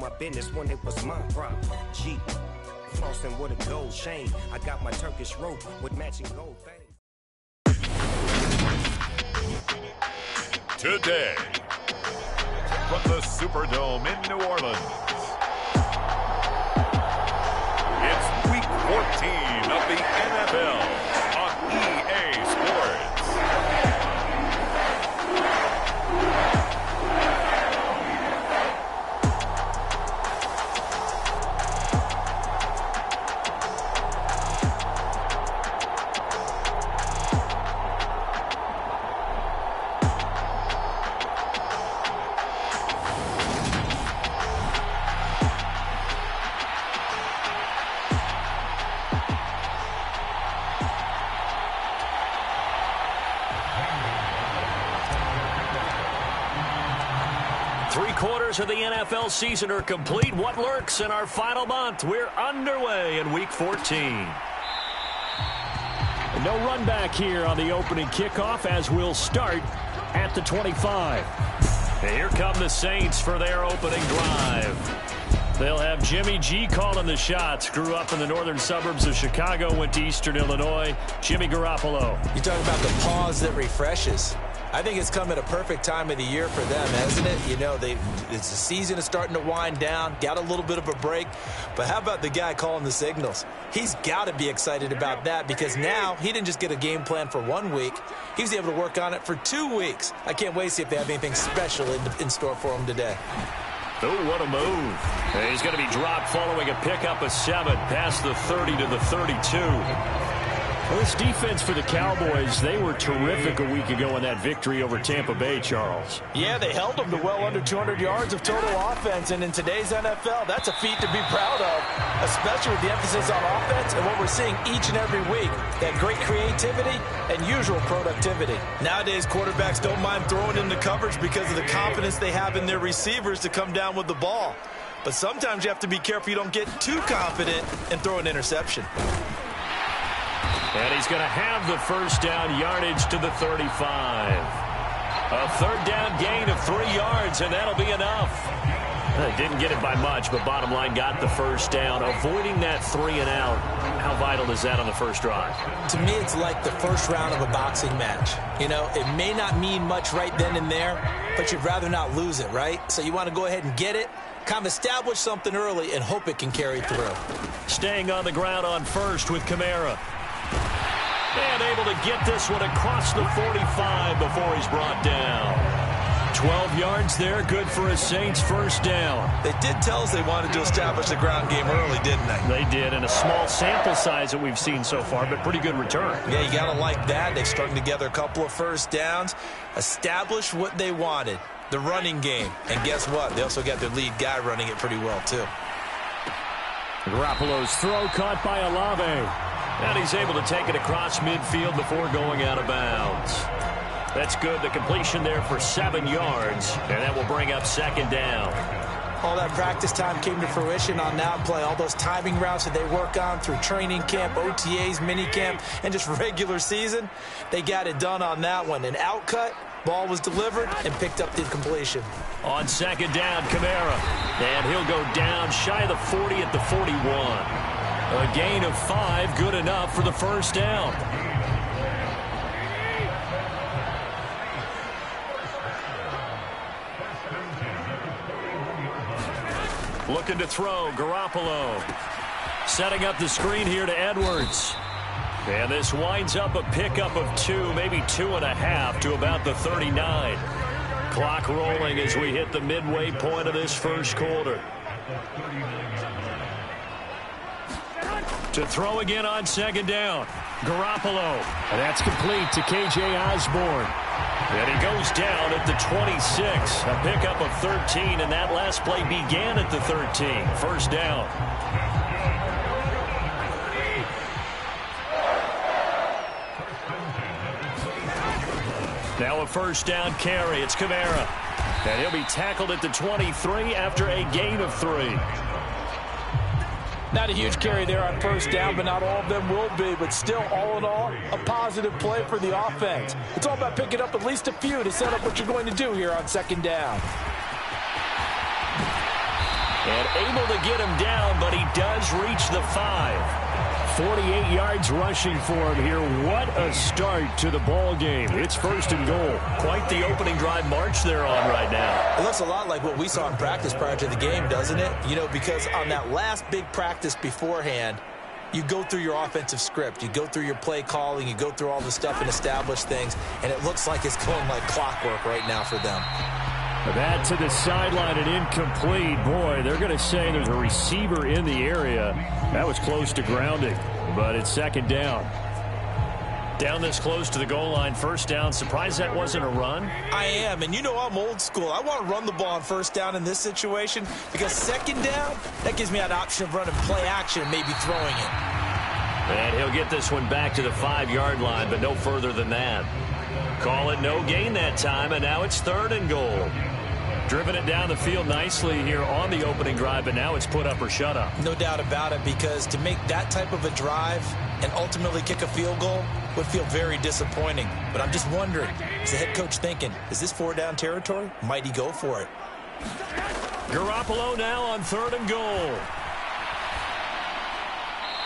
my business when it was my problem. G, flossing with a gold chain. I got my Turkish rope with matching gold thing. Today, from the Superdome in New Orleans, it's Week 14 of the NFL on EA Sports. 3/4 of the NFL season are complete. What lurks in our final month? We're underway in Week 14. No run back here on the opening kickoff as we'll start at the 25. And here come the Saints for their opening drive. They'll have Jimmy G calling the shots. Grew up in the northern suburbs of Chicago, went to Eastern Illinois. Jimmy Garoppolo. You talk about the pause that refreshes. I think it's come at a perfect time of the year for them, hasn't it? You know, the season is starting to wind down, got a little bit of a break. But how about the guy calling the signals? He's got to be excited about that because now he didn't just get a game plan for 1 week. He was able to work on it for 2 weeks. I can't wait to see if they have anything special in store for him today. Oh, what a move. He's going to be dropped following a pickup of 7 past the 30 to the 32. Well, this defense for the Cowboys, they were terrific a week ago in that victory over Tampa Bay, Charles. Yeah, they held them to well under 200 yards of total offense, and in today's NFL, that's a feat to be proud of, especially with the emphasis on offense and what we're seeing each and every week, that great creativity and usual productivity. Nowadays, quarterbacks don't mind throwing into coverage because of the confidence they have in their receivers to come down with the ball. But sometimes you have to be careful you don't get too confident and throw an interception. And he's going to have the first down, yardage to the 35. A third down gain of 3 yards, and that'll be enough. They didn't get it by much, but bottom line got the first down. Avoiding that 3 and out, how vital is that on the first drive? To me, it's like the first round of a boxing match. You know, it may not mean much right then and there, but you'd rather not lose it, right? So you want to go ahead and get it, kind of establish something early, and hope it can carry through. Staying on the ground on first with Kamara. And able to get this one across the 45 before he's brought down. 12 yards there, good for a Saints first down. They did tell us they wanted to establish the ground game early, didn't they? They did, and a small sample size that we've seen so far, but pretty good return. Yeah, you got to like that. They've strung together a couple of first downs, established what they wanted, the running game. And guess what? They also got their lead guy running it pretty well, too. Garoppolo's throw caught by Olave. And he's able to take it across midfield before going out of bounds. That's good. The completion there for 7 yards, and that will bring up second down. All that practice time came to fruition on that play. All those timing routes that they work on through training camp, OTAs, minicamp, and just regular season, they got it done on that one. An outcut, ball was delivered, and picked up the completion. On second down, Kamara. And he'll go down shy of the 40 at the 41. A gain of 5, good enough for the first down. Looking to throw, Garoppolo. Setting up the screen here to Edwards. And this winds up a pickup of 2, maybe 2.5 to about the 39. Clock rolling as we hit the midway point of this first quarter. To throw again on second down. Garoppolo. And that's complete to K.J. Osborne. And he goes down at the 26. A pickup of 13, and that last play began at the 13. First down. Now a first down carry. It's Kamara. And he'll be tackled at the 23 after a gain of 3. Not a huge carry there on first down, but not all of them will be. But still, all in all, a positive play for the offense. It's all about picking up at least a few to set up what you're going to do here on second down. And able to get him down, but he does reach the 5. 48 yards rushing for him here. What a start to the ball game. It's 1st and goal. Quite the opening drive march they're on right now. It looks a lot like what we saw in practice prior to the game, doesn't it? You know, because on that last big practice beforehand, you go through your offensive script. You go through your play calling. You go through all the stuff and establish things. And it looks like it's going like clockwork right now for them. That to the sideline and incomplete. Boy, they're going to say there's a receiver in the area. That was close to grounding, but it's 2nd down. Down this close to the goal line, 1st down. Surprised that wasn't a run? I am, and you know I'm old school. I want to run the ball on 1st down in this situation because 2nd down, that gives me an option of running play action and maybe throwing it. And he'll get this one back to the 5-yard line, but no further than that. Call it no gain that time, and now it's 3rd and goal. Driven it down the field nicely here on the opening drive, but now it's put up or shut up. No doubt about it, because to make that type of a drive and ultimately kick a field goal would feel very disappointing. But I'm just wondering, is the head coach thinking, is this 4-down territory? Might he go for it? Garoppolo now on 3rd and goal.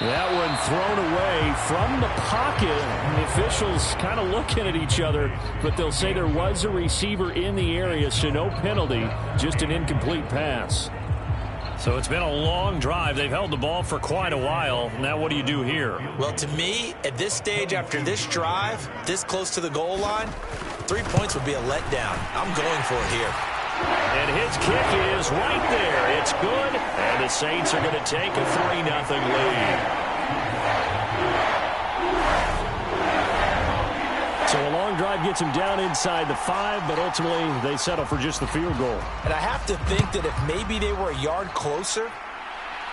That one thrown away from the pocket. And the officials kind of looking at each other, but they'll say there was a receiver in the area, so no penalty, just an incomplete pass. So it's been a long drive. They've held the ball for quite a while. Now what do you do here? Well, to me, at this stage after this drive, this close to the goal line, 3 points would be a letdown. I'm going for it here. And his kick is right there. It's good. And the Saints are going to take a 3-0 lead. So a long drive gets him down inside the 5, but ultimately they settle for just the field goal. And I have to think that if maybe they were a yard closer,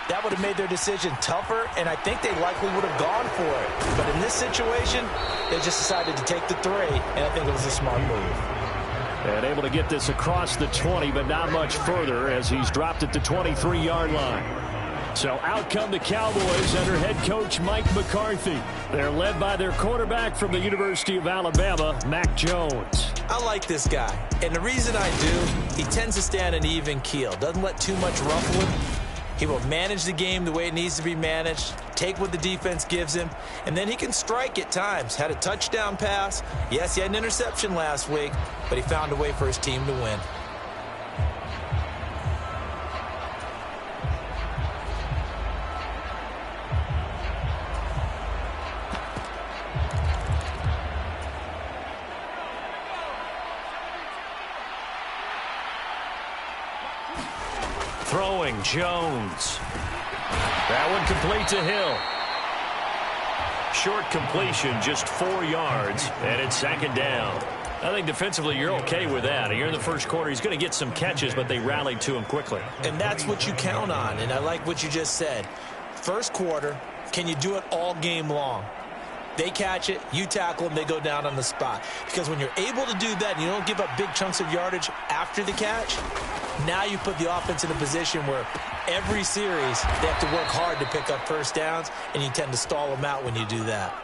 that would have made their decision tougher, and I think they likely would have gone for it. But in this situation, they just decided to take the 3, and I think it was a smart move. And able to get this across the 20, but not much further as he's dropped at the 23-yard line. So out come the Cowboys under head coach Mike McCarthy. They're led by their quarterback from the University of Alabama, Mac Jones. I like this guy, and the reason I do, he tends to stay on an even keel. Doesn't let too much ruffle him. He will manage the game the way it needs to be managed, take what the defense gives him, and then he can strike at times. Had a touchdown pass. Yes, he had an interception last week, but he found a way for his team to win. Throwing, Jones. That one complete to Hill. Short completion, just 4 yards, and it's 2nd down. I think defensively you're okay with that. Here in the first quarter, he's going to get some catches, but they rallied to him quickly. And that's what you count on, and I like what you just said. First quarter, can you do it all game long? They catch it, you tackle them, they go down on the spot. Because when you're able to do that and you don't give up big chunks of yardage after the catch, now you put the offense in a position where every series they have to work hard to pick up 1st downs, and you tend to stall them out when you do that.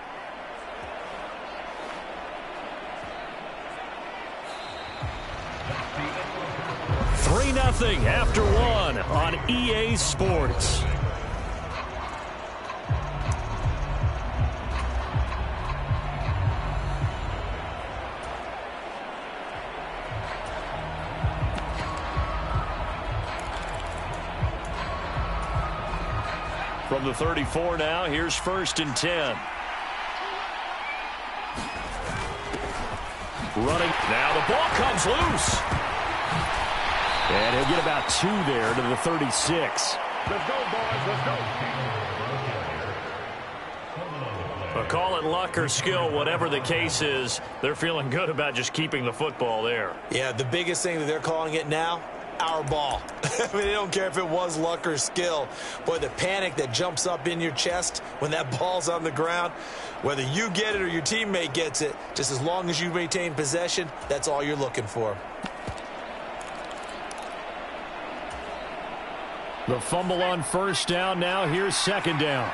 Three 3-0 after 1 on EA Sports. From the 34 now, here's 1st and 10. Running. Now the ball comes loose. And he'll get about 2 there to the 36. Let's go, boys. Let's go. But call it luck or skill, whatever the case is, they're feeling good about just keeping the football there. Yeah, the biggest thing that they're calling it now, our ball. I mean, they don't care if it was luck or skill. Boy, the panic that jumps up in your chest when that ball's on the ground, whether you get it or your teammate gets it, just as long as you maintain possession, that's all you're looking for. The fumble on 1st down. Now here's 2nd down.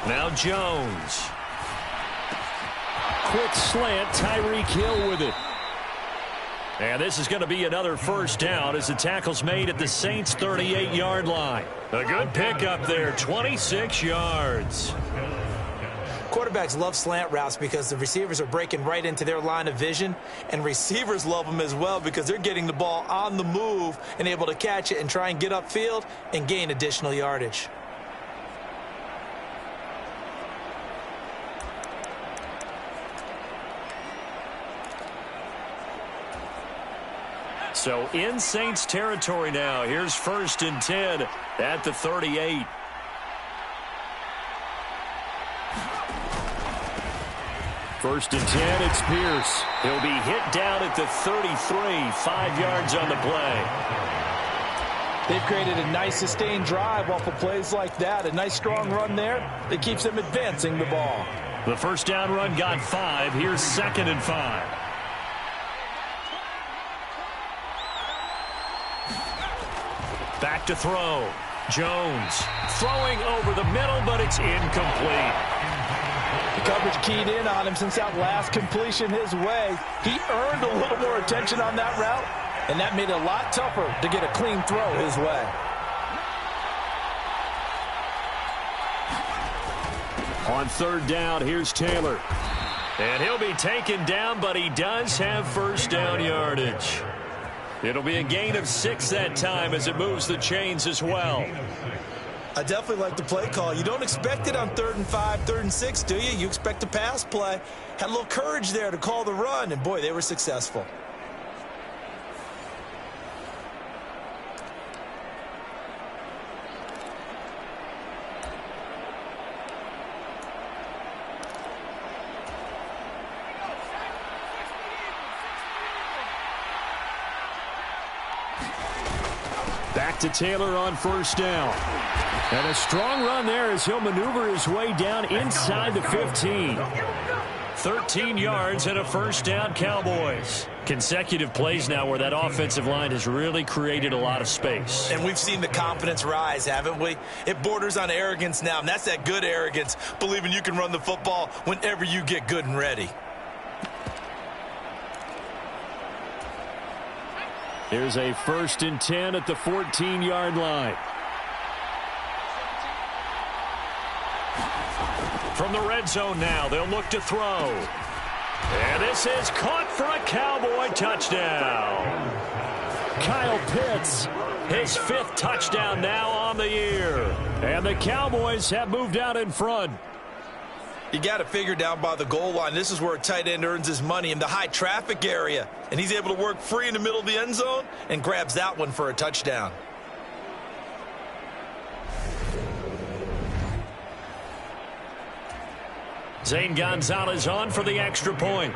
Now Jones. Quick slant, Tyreek Hill with it. And this is going to be another first down as the tackle's made at the Saints' 38-yard line. A good pickup there, 26 yards. Quarterbacks love slant routes because the receivers are breaking right into their line of vision, and receivers love them as well because they're getting the ball on the move and able to catch it and try and get upfield and gain additional yardage. So in Saints territory now. Here's 1st and 10 at the 38. First and 10, it's Pierce. He'll be hit down at the 33, 5 yards on the play. They've created a nice sustained drive off of plays like that. A nice strong run there that keeps them advancing the ball. The first down run got 5. Here's 2nd and 5. Back to throw. Jones throwing over the middle, but it's incomplete. The coverage keyed in on him since that last completion his way. He earned a little more attention on that route, and that made it a lot tougher to get a clean throw his way. On 3rd down, here's Taylor. And he'll be taken down, but he does have first down yardage. It'll be a gain of 6 that time as it moves the chains as well. I definitely like the play call. You don't expect it on 3rd and 5, 3rd and 6, do you? You expect a pass play. Had a little courage there to call the run, and boy, they were successful. Back to Taylor on 1st down. And a strong run there as he'll maneuver his way down inside the 15. 13 yards and a first down, Cowboys. Consecutive plays now where that offensive line has really created a lot of space. And we've seen the confidence rise, haven't we? It borders on arrogance now, and that's that good arrogance, believing you can run the football whenever you get good and ready. Here's a 1st and 10 at the 14-yard line. From the red zone now, they'll look to throw. And this is caught for a Cowboy touchdown. Kyle Pitts, his 5th touchdown now on the year. And the Cowboys have moved out in front. You got to figure down by the goal line. This is where a tight end earns his money in the high traffic area. And he's able to work free in the middle of the end zone and grabs that one for a touchdown. Zane Gonzalez on for the extra point.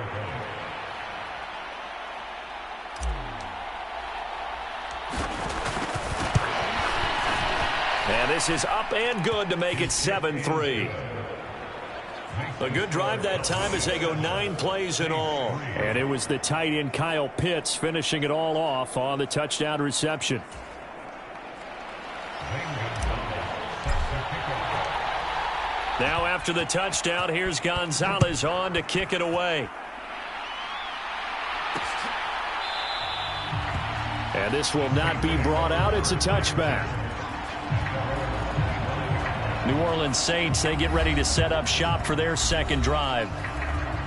And this is up and good to make it 7-3. A good drive that time as they go 9 plays in all. And it was the tight end Kyle Pitts finishing it all off on the touchdown reception. Now after the touchdown, here's Gonzalez on to kick it away. And this will not be brought out. It's a touchback. New Orleans Saints, they get ready to set up shop for their 2nd drive.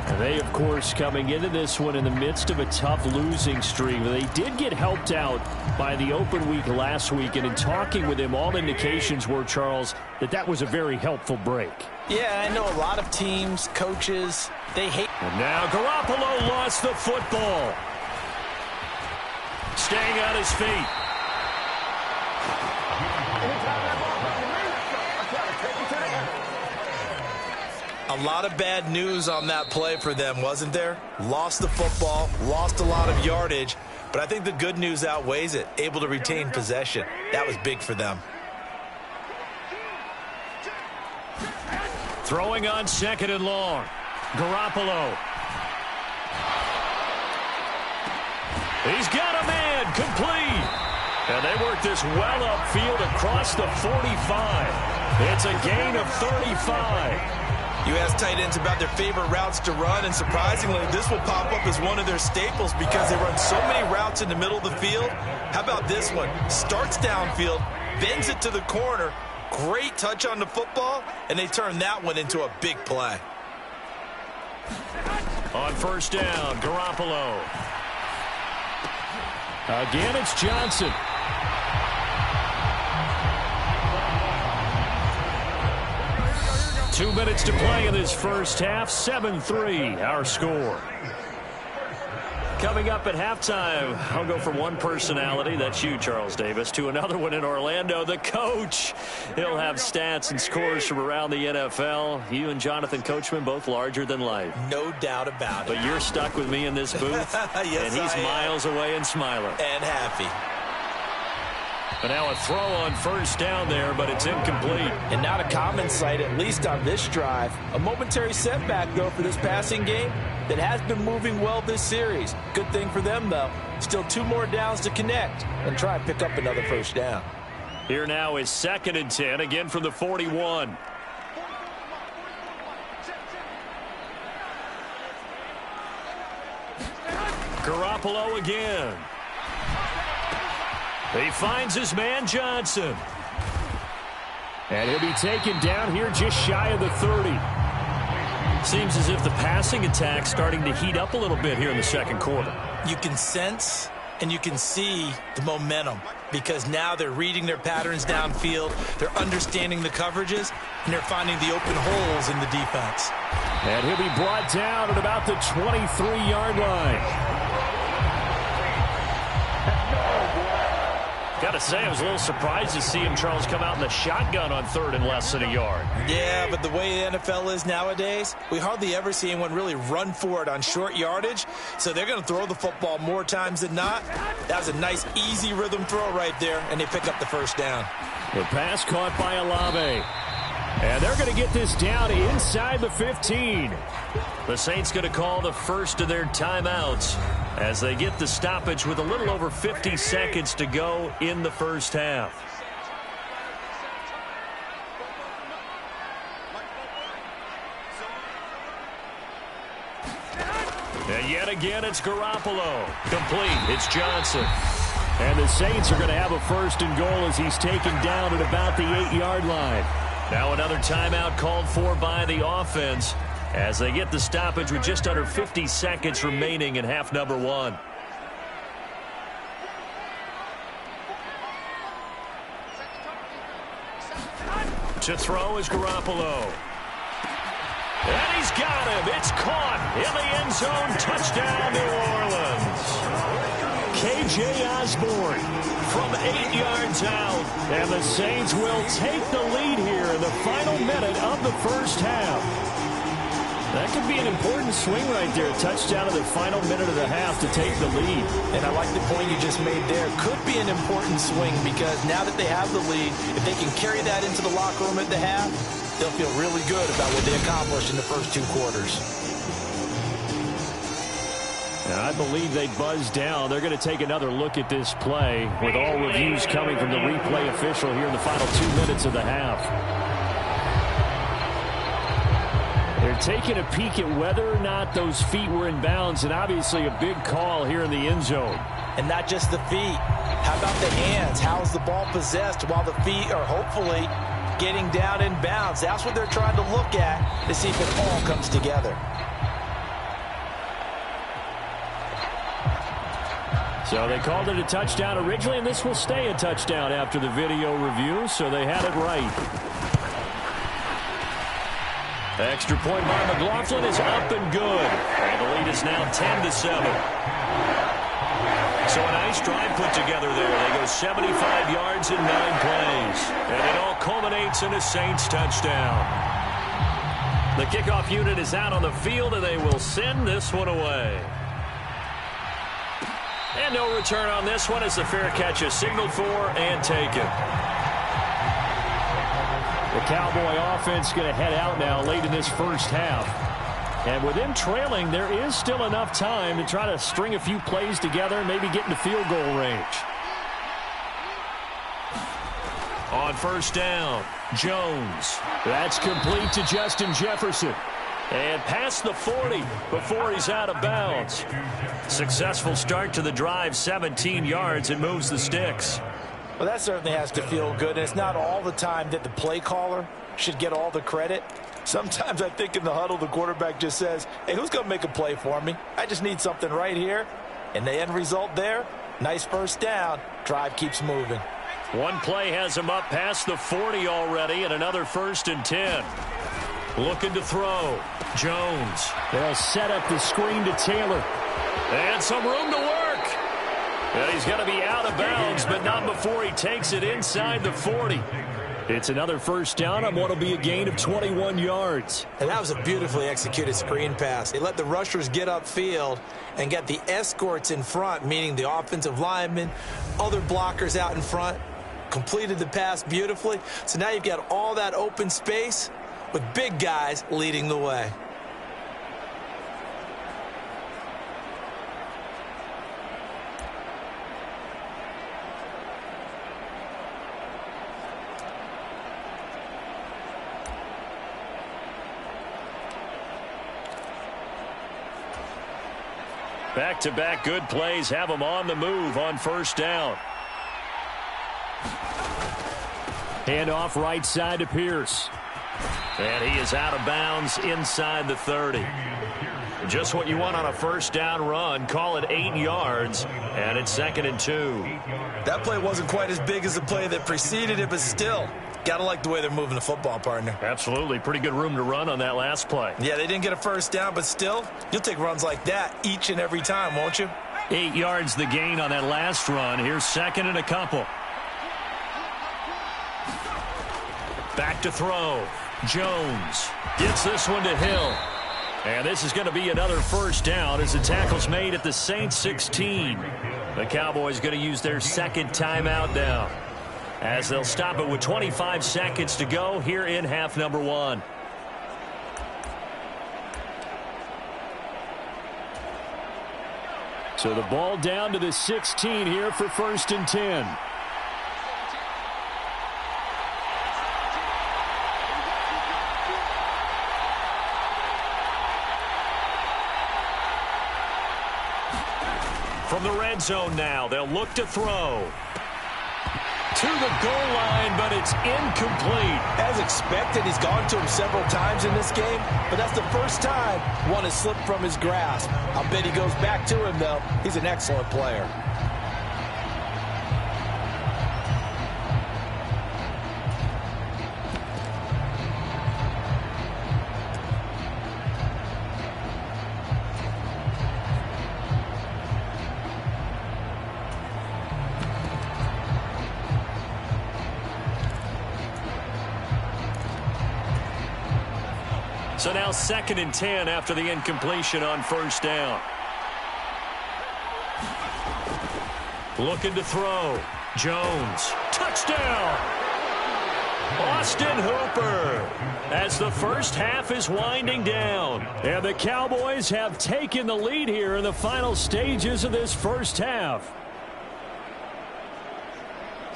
And they, of course, coming into this one in the midst of a tough losing streak. They did get helped out by the open week last week, and in talking with him, all indications were, Charles, that was a very helpful break. Yeah, I know a lot of teams, coaches, they hate. And now Garoppolo lost the football. Staying on his feet. A lot of bad news on that play for them, wasn't there? Lost the football, lost a lot of yardage, but I think the good news outweighs it. Able to retain possession. That was big for them. Throwing on 2nd and long. Garoppolo. He's got a man, complete. And they work this well upfield across the 45. It's a gain of 35. You ask tight ends about their favorite routes to run, and surprisingly, this will pop up as one of their staples because they run so many routes in the middle of the field. How about this one? Starts downfield, bends it to the corner, great touch on the football, and they turn that one into a big play. On first down, Garoppolo. Again, it's Johnson. Two minutes to play in this first half. 7-3, our score. Coming up at halftime, I'll go from one personality, that's you, Charles Davis, to another one in Orlando, the coach. He'll have stats and scores from around the NFL. You and Jonathan Coachman, both larger than life. No doubt about it. But you're stuck with me in this booth, yes, and he's miles away and smiling. And happy. But now a throw on first down there, but it's incomplete. And not a common sight, at least on this drive. A momentary setback, though, for this passing game that has been moving well this series. Good thing for them, though. Still 2 more downs to connect and try and pick up another first down. Here now is 2nd and 10, again from the 41. Garoppolo again. He finds his man Johnson. And he'll be taken down here just shy of the 30. Seems as if the passing attack's starting to heat up a little bit here in the second quarter. You can sense and you can see the momentum because now they're reading their patterns downfield, they're understanding the coverages, and they're finding the open holes in the defense. And he'll be brought down at about the 23-yard line. Got to say, I was a little surprised to see him, Charles, come out in the shotgun on 3rd and less than a yard. Yeah, but the way the NFL is nowadays, we hardly ever see anyone really run for it on short yardage. So they're going to throw the football more times than not. That was a nice, easy rhythm throw right there, and they pick up the first down. The pass caught by Olave. And they're going to get this down inside the 15. The Saints going to call the first of their timeouts as they get the stoppage with a little over 50 seconds to go in the first half. And yet again, it's Garoppolo. Complete. It's Johnson. And the Saints are going to have a 1st and goal as he's taken down at about the 8-yard line. Now another timeout called for by the offense as they get the stoppage with just under 50 seconds remaining in half number 1. To throw is Garoppolo. And he's got him. It's caught in the end zone. Touchdown, New Orleans. K.J. Osborne from 8 yards out. And the Saints will take the lead here in the final minute of the first half. That could be an important swing right there. Touchdown in the final minute of the half to take the lead. And I like the point you just made there. Could be an important swing because now that they have the lead, if they can carry that into the locker room at the half, they'll feel really good about what they accomplished in the first 2 quarters. And I believe they buzzed down. They're going to take another look at this play with all reviews coming from the replay official here in the final 2 minutes of the half. They're taking a peek at whether or not those feet were in bounds, and obviously a big call here in the end zone. And not just the feet. How about the hands? How's the ball possessed while the feet are hopefully getting down in bounds? That's what they're trying to look at to see if it all comes together. So they called it a touchdown originally, and this will stay a touchdown after the video review, so they had it right. Extra point by McLaughlin is up and good. And the lead is now 10-7. So a nice drive put together there. They go 75 yards in 9 plays. And it all culminates in a Saints touchdown. The kickoff unit is out on the field, and they will send this one away. And no return on this one as the fair catch is signaled for and taken. The Cowboy offense going to head out now late in this first half. And with them trailing, there is still enough time to try to string a few plays together and maybe get into field goal range. On first down, Jones. That's complete to Justin Jefferson. And past the 40 before he's out of bounds. Successful start to the drive, 17 yards, and moves the sticks. Well, that certainly has to feel good. And it's not all the time that the play caller should get all the credit. Sometimes I think in the huddle, the quarterback just says, hey, who's going to make a play for me? I just need something right here. And the end result there, nice first down. Drive keeps moving. One play has him up past the 40 already, and another 1st and 10. Looking to throw. Jones. They'll set up the screen to Taylor. And some room to work. And he's going to be out of bounds, but not before he takes it inside the 40. It's another first down on what will be a gain of 21 yards. And that was a beautifully executed screen pass. They let the rushers get upfield and get the escorts in front, meaning the offensive linemen, other blockers out in front, completed the pass beautifully. So now you've got all that open space with big guys leading the way. Back-to-back good plays have him on the move on first down. Hand off right side to Pierce. And he is out of bounds inside the 30. Just what you want on a first down run. Call it 8 yards, and it's 2nd and 2. That play wasn't quite as big as the play that preceded it, but still, gotta like the way they're moving the football, partner. Absolutely. Pretty good room to run on that last play. Yeah, they didn't get a first down, but still, you'll take runs like that each and every time, won't you? 8 yards the gain on that last run. Here's 2nd and a couple. Back to throw. Jones gets this one to Hill. And this is going to be another first down as the tackle's made at the Saints 16. The Cowboys going to use their 2nd timeout now, as they'll stop it with 25 seconds to go here in half number 1. So the ball down to the 16 here for 1st and 10. From the red zone now, they'll look to throw. To the goal line, but it's incomplete. As expected, he's gone to him several times in this game, but that's the first time one has slipped from his grasp. I'll bet he goes back to him, though. He's an excellent player. So now 2nd and 10 after the incompletion on first down. Looking to throw. Jones. Touchdown! Austin Hooper, as the first half is winding down. And the Cowboys have taken the lead here in the final stages of this first half.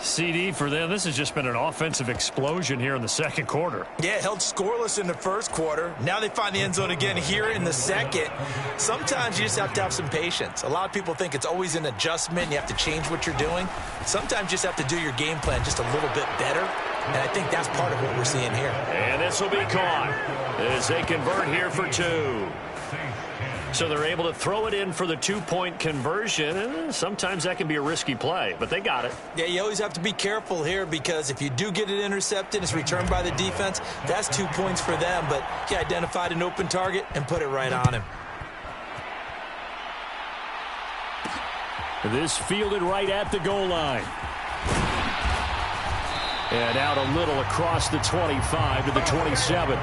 CD for them, this has just been an offensive explosion here in the second quarter. Yeah, held scoreless in the first quarter. Now they find the end zone again here in the second. Sometimes you just have to have some patience. A lot of people think it's always an adjustment. You have to change what you're doing. Sometimes you just have to do your game plan just a little bit better. And I think that's part of what we're seeing here. And this will be caught as they convert here for 2. So they're able to throw it in for the 2-point conversion. Sometimes that can be a risky play, but they got it. Yeah, you always have to be careful here, because if you do get it intercepted, it's returned by the defense. That's 2 points for them, but he identified an open target and put it right on him. This fielded right at the goal line. And out a little across the 25 to the 27.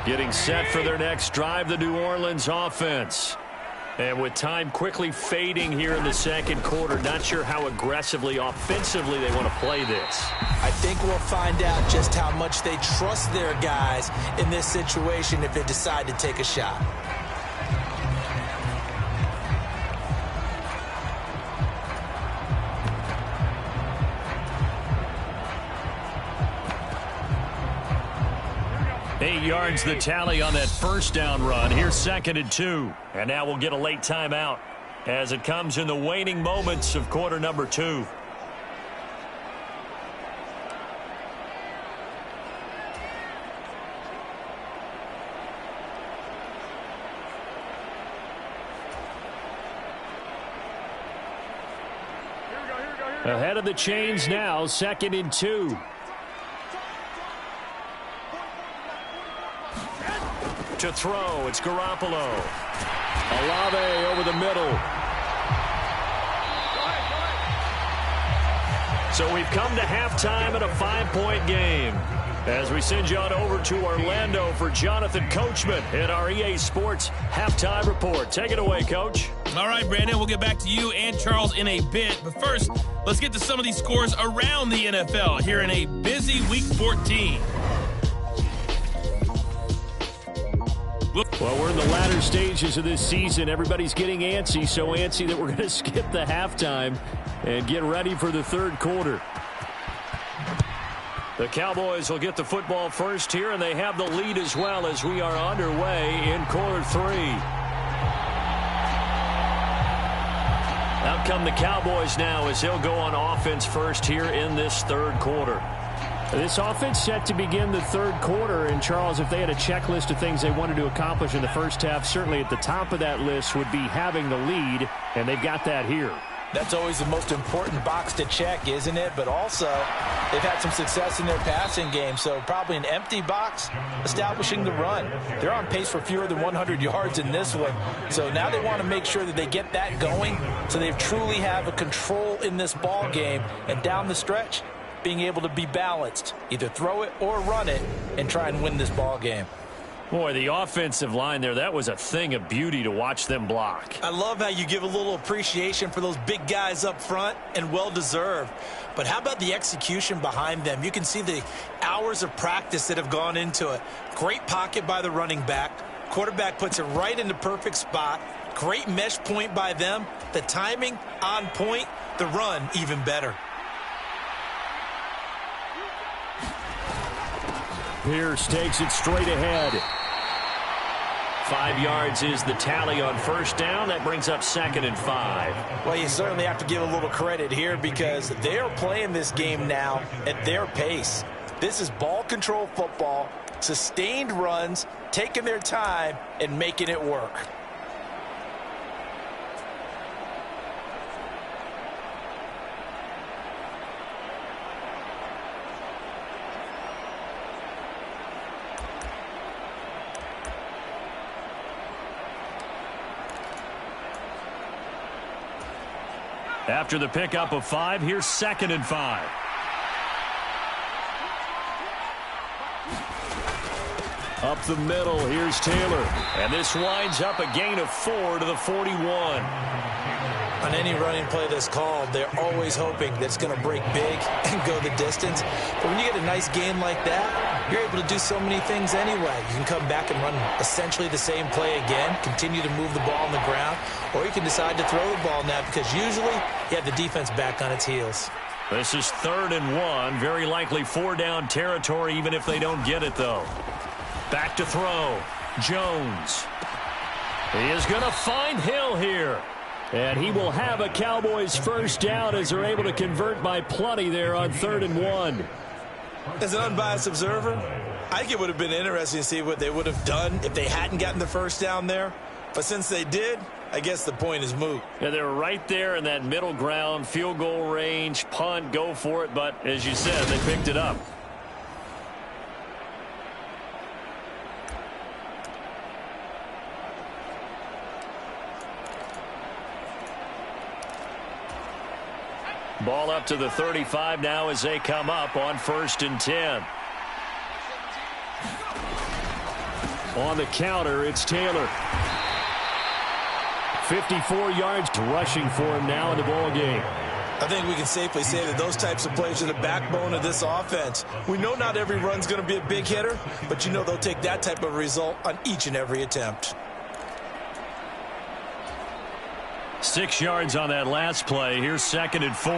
Getting set for their next drive, the New Orleans offense. And with time quickly fading here in the second quarter, not sure how aggressively, offensively they want to play this. I think we'll find out just how much they trust their guys in this situation if they decide to take a shot. Eight yards the tally on that first down run. Here's 2nd and 2. And now we'll get a late timeout as it comes in the waning moments of quarter number 2. Ahead of the chains now, 2nd and 2. To throw, it's Garoppolo. Olave over the middle. So we've come to halftime in a 5-point game. As we send you on over to Orlando for Jonathan Coachman in our EA Sports Halftime Report. Take it away, Coach. All right, Brandon, we'll get back to you and Charles in a bit. But first, let's get to some of these scores around the NFL here in a busy Week 14. Well, we're in the latter stages of this season. Everybody's getting antsy, so antsy that we're going to skip the halftime and get ready for the third quarter. The Cowboys will get the football first here, and they have the lead as well as we are underway in quarter 3. Out come the Cowboys now as they'll go on offense first here in this third quarter. This offense set to begin the third quarter, and Charles, if they had a checklist of things they wanted to accomplish in the first half, certainly at the top of that list would be having the lead, and they've got that here. That's always the most important box to check, isn't it? But also, they've had some success in their passing game, so probably an empty box establishing the run. They're on pace for fewer than 100 yards in this one, so now they want to make sure that they get that going so they truly have a control in this ball game, and down the stretch, being able to be balanced, either throw it or run it, and try and win this ball game. Boy, the offensive line there, that was a thing of beauty to watch them block. I love how you give a little appreciation for those big guys up front, and well-deserved. But how about the execution behind them? You can see the hours of practice that have gone into it. Great pocket by the running back. Quarterback puts it right in the perfect spot. Great mesh point by them. The timing on point. The run even better. Pierce takes it straight ahead. 5 yards is the tally on first down. That brings up 2nd and 5. Well, you certainly have to give a little credit here because they're playing this game now at their pace. This is ball control football, sustained runs, taking their time, and making it work. After the pickup of 5, here's 2nd and 5. Up the middle, here's Taylor. And this winds up a gain of 4 to the 41. On any running play that's called, they're always hoping that it's going to break big and go the distance. But when you get a nice gain like that, you're able to do so many things anyway. You can come back and run essentially the same play again, continue to move the ball on the ground, or you can decide to throw the ball now because usually you have the defense back on its heels. This is 3rd and 1. Very likely 4-down territory even if they don't get it, though. Back to throw. Jones. He is going to find Hill here. And he will have a Cowboys first down as they're able to convert by plenty there on 3rd and 1. As an unbiased observer, I think it would have been interesting to see what they would have done if they hadn't gotten the first down there. But since they did, I guess the point is moot. Yeah, they're right there in that middle ground, field goal range, punt, go for it. But as you said, they picked it up. Ball up to the 35 now as they come up on 1st and 10. On the counter, it's Taylor. 54 yards rushing for him now in the ball game. I think we can safely say that those types of plays are the backbone of this offense. We know not every run's going to be a big hitter, but you know they'll take that type of result on each and every attempt. 6 yards on that last play. Here's 2nd and 4.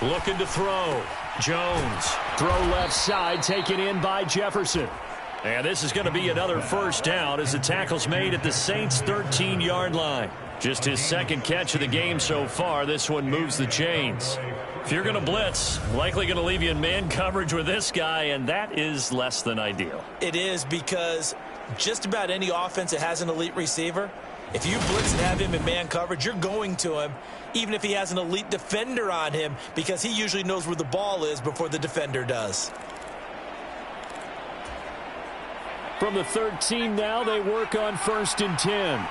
Looking to throw. Jones. Throw left side, taken in by Jefferson. And this is going to be another first down as the tackle's made at the Saints' 13-yard line. Just his 2nd catch of the game so far. This one moves the chains. If you're going to blitz, likely going to leave you in man coverage with this guy, and that is less than ideal. It is, because just about any offense that has an elite receiver, if you blitz and have him in man coverage, you're going to him, even if he has an elite defender on him, because he usually knows where the ball is before the defender does. From the 13 now, they work on 1st and 10.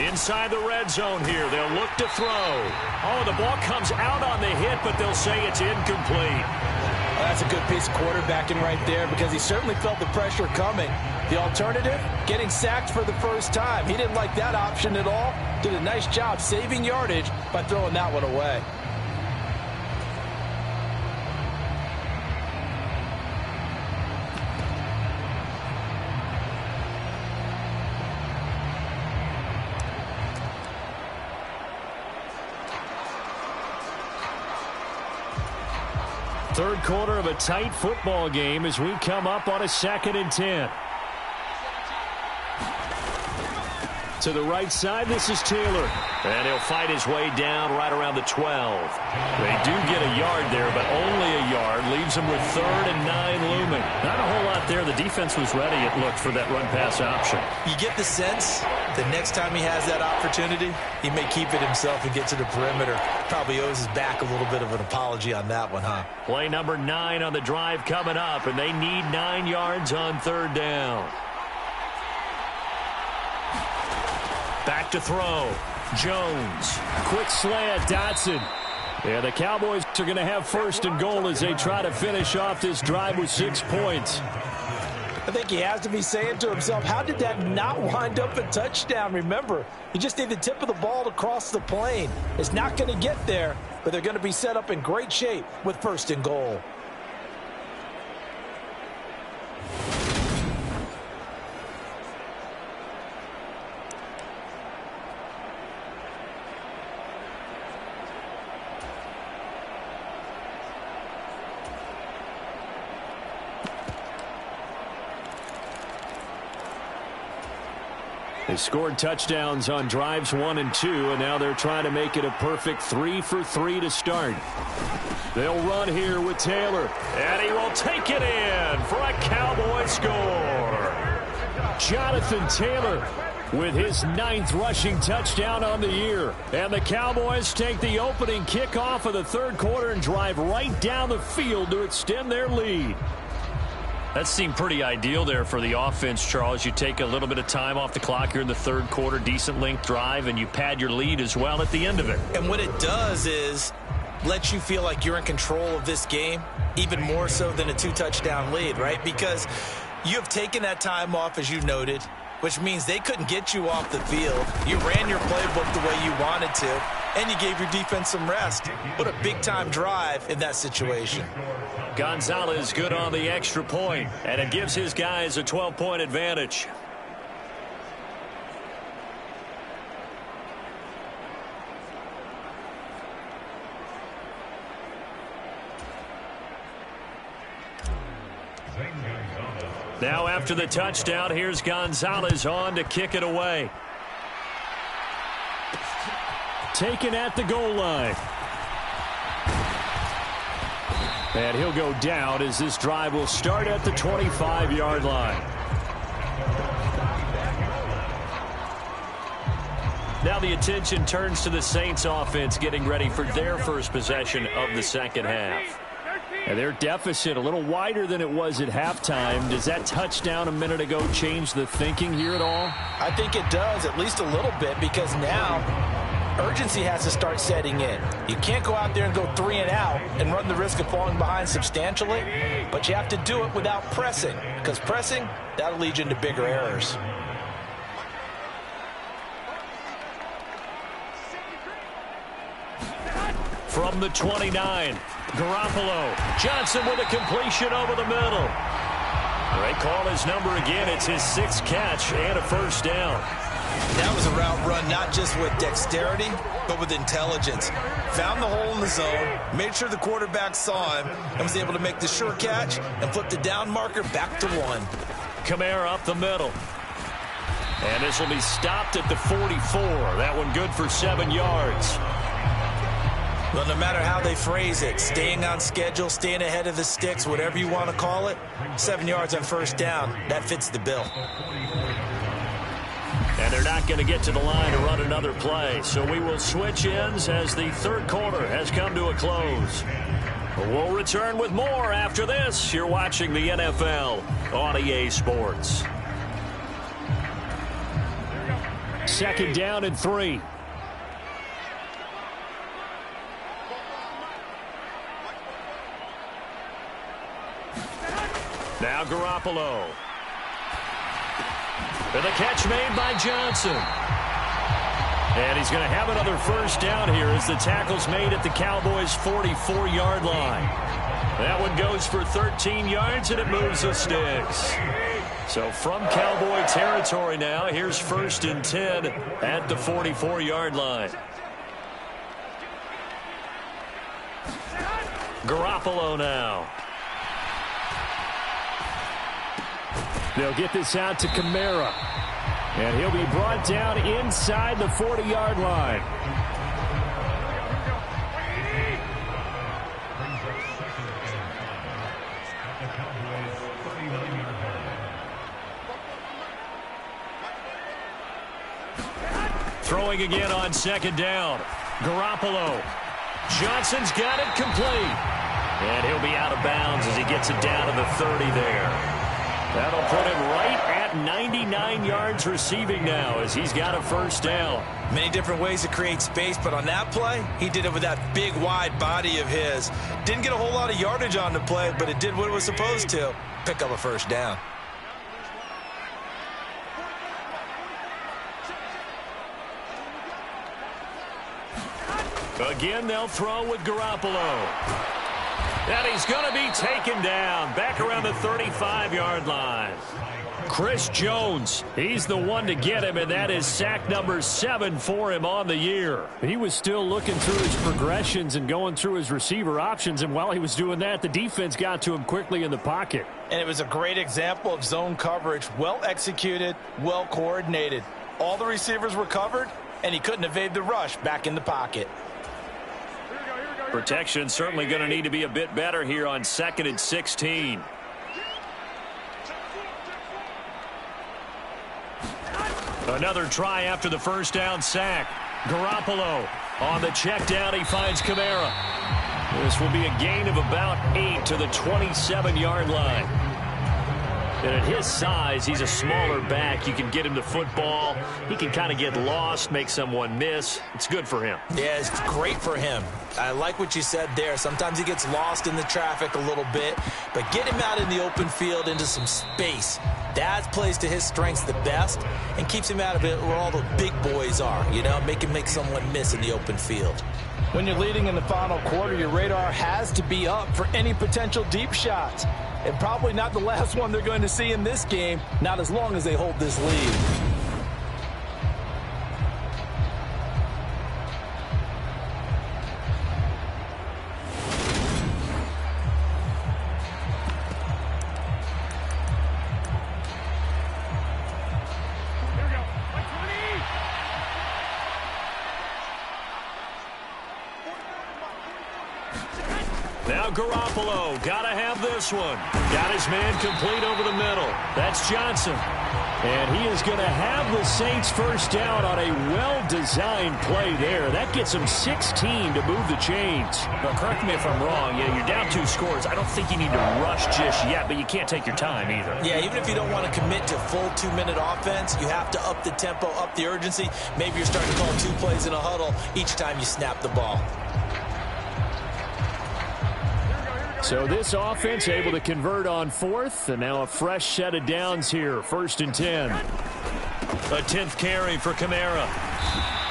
Inside the red zone here. They'll look to throw. Oh, the ball comes out on the hit, but they'll say it's incomplete. That's a good piece of quarterbacking right there, because he certainly felt the pressure coming. The alternative, getting sacked for the first time. He didn't like that option at all. Did a nice job saving yardage by throwing that one away. Third quarter of a tight football game as we come up on a 2nd and 10. To the right side, this is Taylor. And he'll fight his way down right around the 12. They do get a yard there, but only a yard. Leaves them with 3rd and 9 looming. Not a whole lot there. The defense was ready, it looked, for that run-pass option. You get the sense the next time he has that opportunity, he may keep it himself and get to the perimeter. Probably owes his back a little bit of an apology on that one, huh? Play number 9 on the drive coming up, and they need 9 yards on 3rd down. Back to throw. Jones. Quick slant, Dotson. Yeah, the Cowboys are going to have 1st and goal as they try to finish off this drive with 6 points. I think he has to be saying to himself, how did that not wind up a touchdown? Remember, you just need the tip of the ball to cross the plane. It's not going to get there, but they're going to be set up in great shape with 1st and goal. They scored touchdowns on drives 1 and 2, and now they're trying to make it a perfect 3 for 3 to start. They'll run here with Taylor. And he will take it in for a Cowboy score. Jonathan Taylor with his 9th rushing touchdown on the year. And the Cowboys take the opening kickoff of the 3rd quarter and drive right down the field to extend their lead. That seemed pretty ideal there for the offense, Charles. You take a little bit of time off the clock here in the 3rd quarter, decent length drive, and you pad your lead as well at the end of it. And what it does is let you feel like you're in control of this game, even more so than a 2-touchdown lead, right? Because you have taken that time off, as you noted, which means they couldn't get you off the field. You ran your playbook the way you wanted to, and you gave your defense some rest. What a big-time drive in that situation. Gonzalez good on the extra point, and it gives his guys a 12-point advantage. Now after the touchdown, here's Gonzalez on to kick it away. Taken at the goal line. And he'll go down as this drive will start at the 25-yard line. Now the attention turns to the Saints offense getting ready for their first possession of the 2nd half. And their deficit a little wider than it was at halftime. Does that touchdown a minute ago change the thinking here at all? I think it does, at least a little bit, because now urgency has to start setting in. You can't go out there and go 3 and out and run the risk of falling behind substantially, but you have to do it without pressing, because pressing, that'll lead you into bigger errors. From the 29, Garoppolo. Johnson with a completion over the middle. They call his number again. It's his 6th catch and a first down. That was a route run not just with dexterity, but with intelligence. Found the hole in the zone, made sure the quarterback saw him, and was able to make the sure catch and flip the down marker back to 1. Kamara up the middle. And this will be stopped at the 44. That one good for 7 yards. Well, no matter how they phrase it, staying on schedule, staying ahead of the sticks, whatever you want to call it, 7 yards on first down, that fits the bill. And they're not going to get to the line to run another play. So we will switch ends as the third quarter has come to a close. We'll return with more after this. You're watching the NFL on EA Sports. 2nd down and 3. Now Garoppolo. And the catch made by Johnson. And he's going to have another first down here as the tackle's made at the Cowboys' 44-yard line. That one goes for 13 yards, and it moves the sticks. So from Cowboy territory now, here's 1st and 10 at the 44-yard line. Garoppolo now. They'll get this out to Kamara. And he'll be brought down inside the 40-yard line. Throwing again on 2nd down. Garoppolo. Johnson's got it complete. And he'll be out of bounds as he gets it down to the 30 there. That'll put him right at 99 yards receiving now as he's got a first down. Many different ways to create space, but on that play, he did it with that big, wide body of his. Didn't get a whole lot of yardage on the play, but it did what it was supposed to. Pick up a first down. Again, they'll throw with Garoppolo. And he's going to be taken down back around the 35-yard line. Chris Jones, he's the one to get him, and that is sack number 7 for him on the year. He was still looking through his progressions and going through his receiver options, and while he was doing that, the defense got to him quickly in the pocket. And it was a great example of zone coverage, well executed, well coordinated. All the receivers were covered, and he couldn't evade the rush back in the pocket. Protection certainly going to need to be a bit better here on 2nd and 16. Another try after the first down sack. Garoppolo on the check down. He finds Kamara. This will be a gain of about 8 to the 27-yard line. And at his size, he's a smaller back. You can get him the football. He can kind of get lost, make someone miss. It's good for him. Yeah, it's great for him. I like what you said there. Sometimes he gets lost in the traffic a little bit, but get him out in the open field into some space. That plays to his strengths the best and keeps him out of it where all the big boys are, you know, make him make someone miss in the open field. When you're leading in the final quarter, your radar has to be up for any potential deep shots. And probably not the last one they're going to see in this game, not as long as they hold this lead. Now Garoppolo, gotta have this one. Got his man complete over the middle. That's Johnson. And he is going to have the Saints first down on a well-designed play there. That gets him 16 to move the chains. But correct me if I'm wrong. Yeah, you're down 2 scores. I don't think you need to rush just yet, but you can't take your time either. Yeah, even if you don't want to commit to full 2-minute offense, you have to up the tempo, up the urgency. Maybe you're starting to call 2 plays in a huddle each time you snap the ball. So this offense able to convert on 4th, and now a fresh set of downs here, 1st and 10. A 10th carry for Kamara.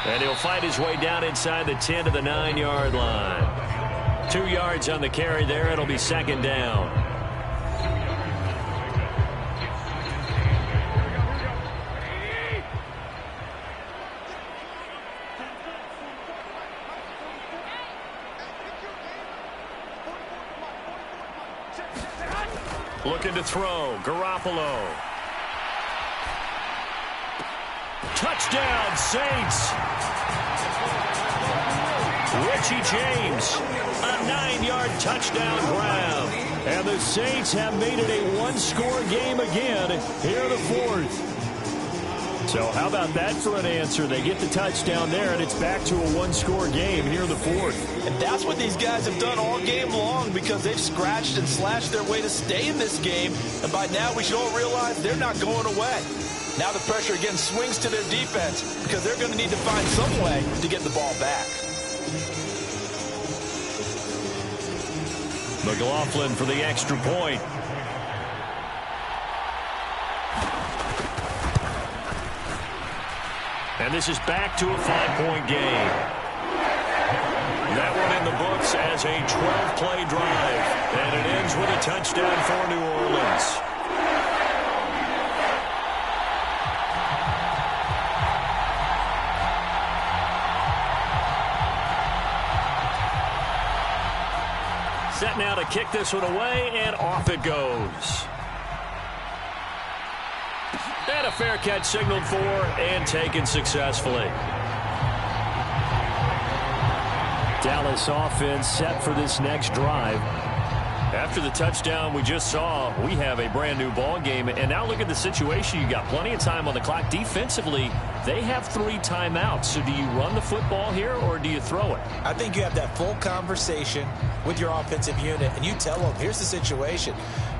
And he'll fight his way down inside the 10 to the 9-yard line. 2 yards on the carry there. It'll be 2nd down. Looking to throw. Garoppolo. Touchdown, Saints. Richie James. A 9-yard touchdown grab. And the Saints have made it a 1-score game again here in the 4th. So how about that for an answer? They get the touchdown there, and it's back to a 1-score game here in the 4th. And that's what these guys have done all game long, because they've scratched and slashed their way to stay in this game. And by now we should all realize they're not going away. Now the pressure again swings to their defense, because they're going to need to find some way to get the ball back. McLaughlin for the extra point. And this is back to a 5-point game. That one in the books as a 12-play drive. And it ends with a touchdown for New Orleans. Set now to kick this one away, and off it goes. And a fair catch signaled for and taken successfully. Dallas offense set for this next drive. After the touchdown we just saw, we have a brand new ball game. And now look at the situation. You got plenty of time on the clock. Defensively, they have 3 timeouts. So do you run the football here or do you throw it? I think you have that full conversation with your offensive unit, and you tell them, here's the situation.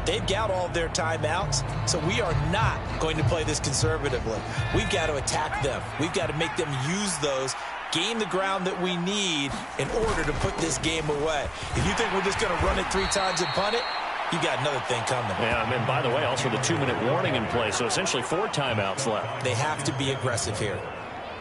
They've got all of their timeouts, so we are not going to play this conservatively. We've got to attack them. We've got to make them use those, gain the ground that we need in order to put this game away. If you think we're just going to run it 3 times and punt it, you got another thing coming. Yeah, and by the way, also the 2-minute warning in play, so essentially 4 timeouts left. They have to be aggressive here.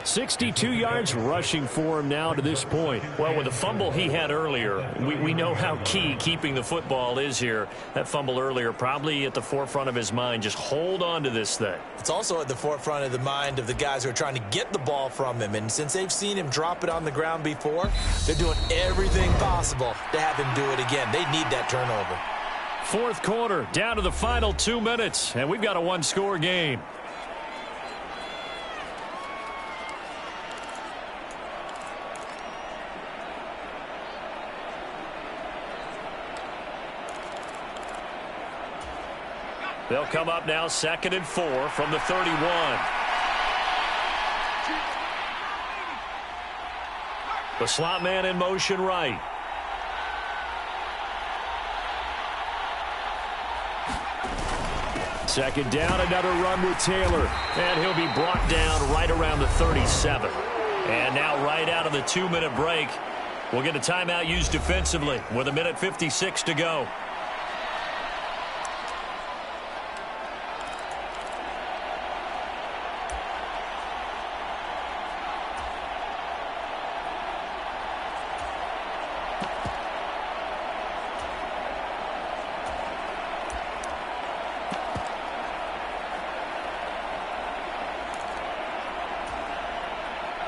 62 yards rushing for him now to this point. Well, with the fumble he had earlier, we know how key keeping the football is here. That fumble earlier probably at the forefront of his mind. Just hold on to this thing. It's also at the forefront of the mind of the guys who are trying to get the ball from him. And since they've seen him drop it on the ground before, they're doing everything possible to have him do it again. They need that turnover. 4th quarter, down to the final 2 minutes, and we've got a 1-score game. They'll come up now 2nd and 4 from the 31. The slot man in motion right. Second down, another run with Taylor. And he'll be brought down right around the 37. And now right out of the 2-minute break, we'll get a timeout used defensively with 1:56 to go.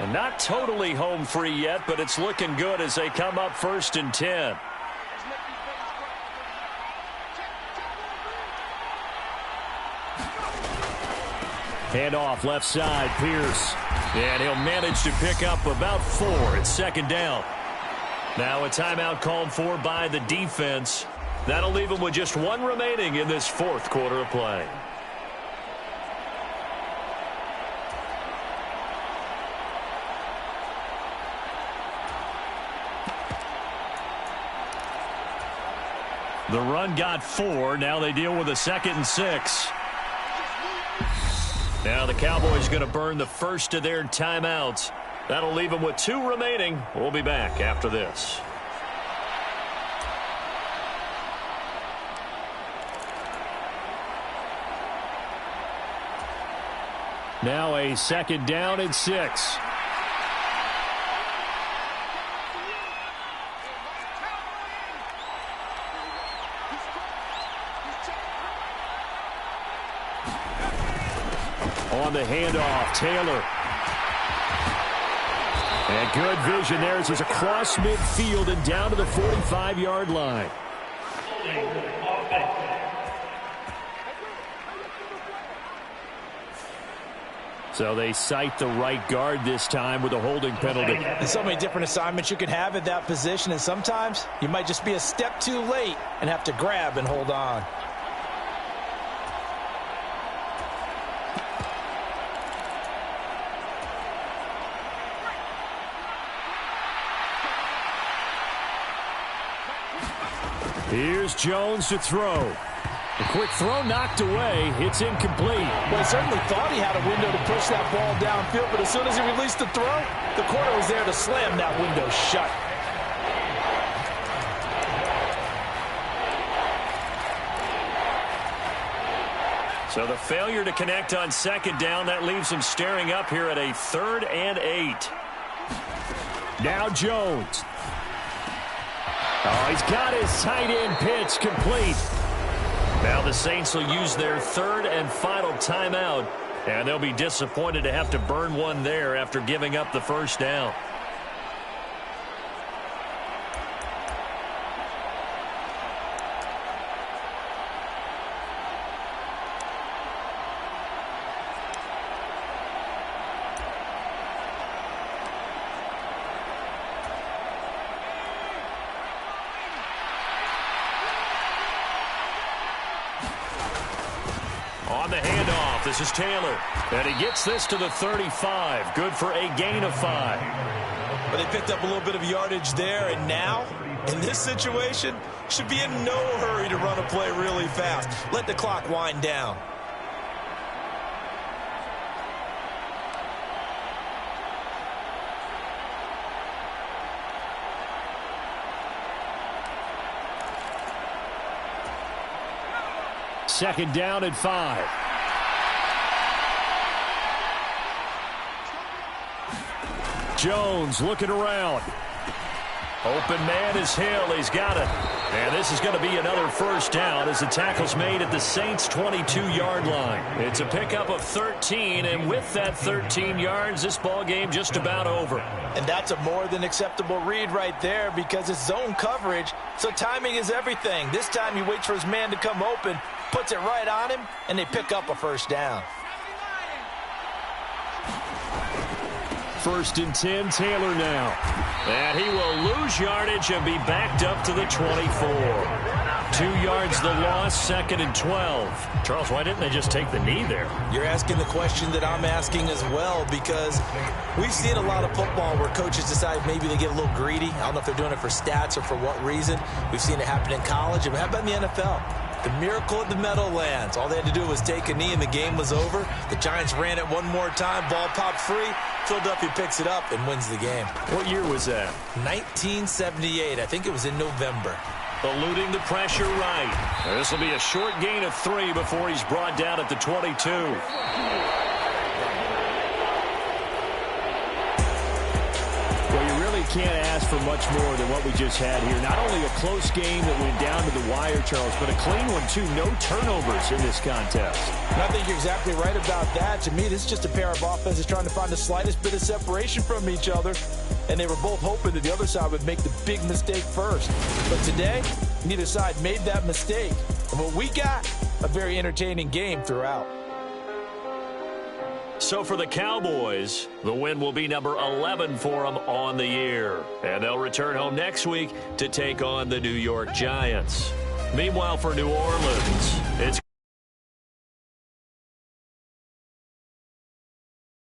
And not totally home free yet, but it's looking good as they come up 1st and 10. Handoff left side, Pierce. And he'll manage to pick up about 4 at 2nd down. Now a timeout called for by the defense. That'll leave him with just 1 remaining in this 4th quarter of play. The run got 4. Now they deal with a 2nd and 6. Now the Cowboys going to burn the first of their timeouts. That'll leave them with 2 remaining. We'll be back after this. Now a 2nd down and 6. On the handoff, Taylor. And good vision there as he's across midfield and down to the 45-yard line. So they cite the right guard this time with a holding penalty. There's so many different assignments you can have at that position, and sometimes you might just be a step too late and have to grab and hold on. Here's Jones to throw. A quick throw knocked away. It's incomplete. Well, he certainly thought he had a window to push that ball downfield, but as soon as he released the throw, the corner was there to slam that window shut. So the failure to connect on 2nd down, that leaves him staring up here at a 3rd and 8. Now Jones. Oh, he's got his tight end pitch complete. Now the Saints will use their 3rd and final timeout, and they'll be disappointed to have to burn one there after giving up the first down. On the handoff, this is Taylor. And he gets this to the 35. Good for a gain of 5. But they picked up a little bit of yardage there, and now, in this situation, should be in no hurry to run a play really fast. Let the clock wind down. Second down and 5. Jones looking around. Open man is Hill. He's got it. And this is going to be another first down as the tackle's made at the Saints' 22-yard line. It's a pickup of 13, and with that 13 yards, this ball game just about over. And that's a more than acceptable read right there because it's zone coverage, so timing is everything. This time he waits for his man to come open, puts it right on him, and they pick up a first down. 1st and 10, Taylor now. And he will lose yardage and be backed up to the 24. 2 yards the loss, 2nd and 12. Charles, why didn't they just take the knee there? You're asking the question that I'm asking as well, because we've seen a lot of football where coaches decide maybe they get a little greedy. I don't know if they're doing it for stats or for what reason. We've seen it happen in college, and how about in the NFL? The miracle of the Meadowlands. All they had to do was take a knee and the game was over. The Giants ran it one more time. Ball popped free. Philadelphia picks it up and wins the game. What year was that? 1978. I think it was in November. Eluding the pressure right. This will be a short gain of 3 before he's brought down at the 22. Can't ask for much more than what we just had here. Not only a close game that went down to the wire, Charles, but a clean one, too. No turnovers in this contest. And I think you're exactly right about that. To me, this is just a pair of offenses trying to find the slightest bit of separation from each other, and they were both hoping that the other side would make the big mistake first. But today, neither side made that mistake. And what we got, a very entertaining game throughout. So for the Cowboys, the win will be number 11 for them on the year. And they'll return home next week to take on the New York Giants. Meanwhile, for New Orleans,